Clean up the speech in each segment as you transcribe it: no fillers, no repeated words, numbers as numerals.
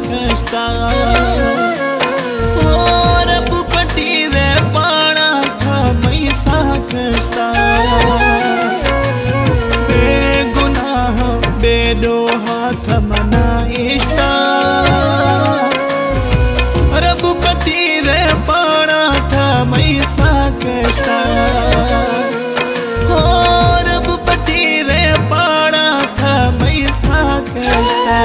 कश्ता और अब पटी दे पाना था मैसा कश्ता बेगुनाह बेदोहा था मना इश्ता रब पटी दे पाना था मैसा कश्ता और अब पटी दे पाना था मैसा कश्ता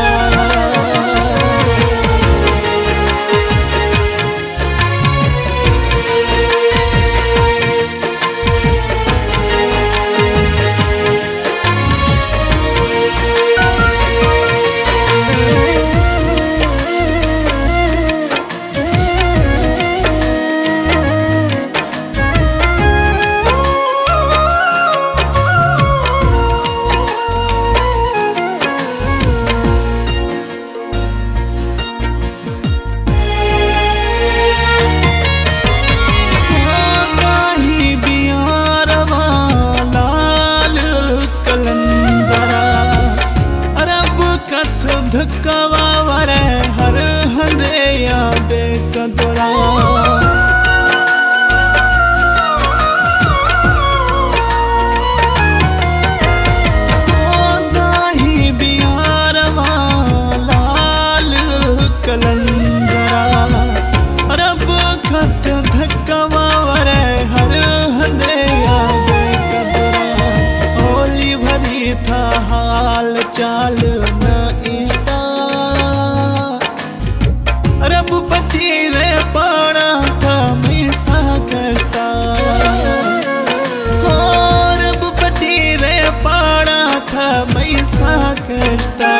धक्कावावरे हर हंदे या बेकदरा दाही बियारवा लाल कलंदरा रब खत धक्कावावरे हर हंदे या बेकदरा ओली भरी था हाल चाल रब पटी दे पाना था मैसा कश्ता रब पटी दे पाना था मैसा कश्ता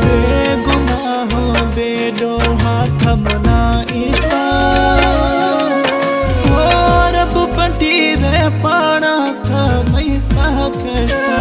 बेगुनाह बेदोहा था मना इश्ता रब पटी दे पाना था मैसा कश्ता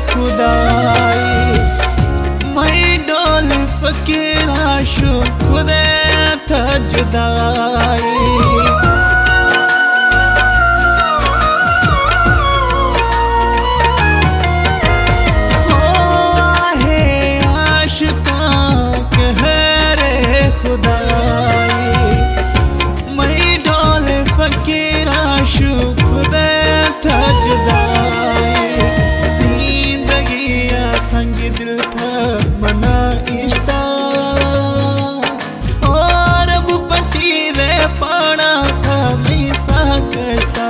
खुदाई मैं डोल फकीरा शु खुदे था जुदाई आहे आशिका कहरे खुदाई मैं डोल फकीरा शु खुदे था जुदाई संग दिल था मना इश्ता और अब पटी दे पाना था मैसा कश्ता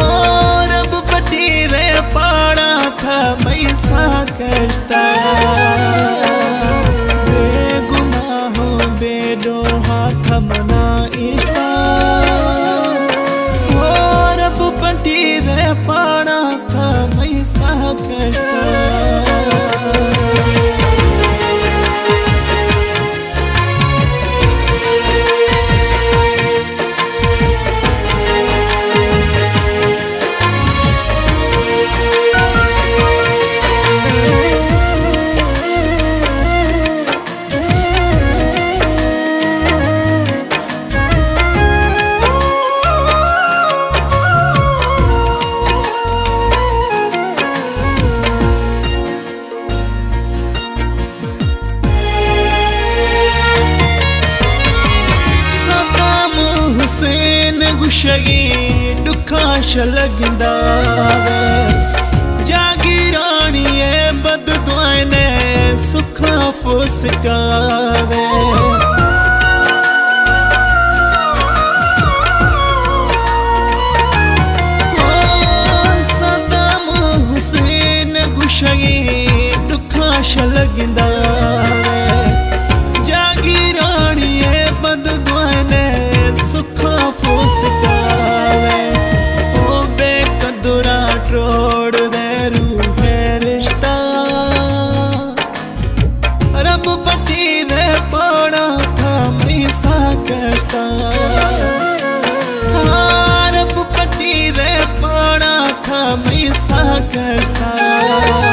और अब पटी दे पाना था मैसा कश्ता बेगुनाह बेदोहा था मना इश्ता और अब पटी दे पाना था मैसा कश्ता गुशगी दुखा शलगदा जागीरानिए बद दुआने सुखा फुसका दे सदाम हुसैन गुशगी दुखा शलगदा जागीरानिए कष्टा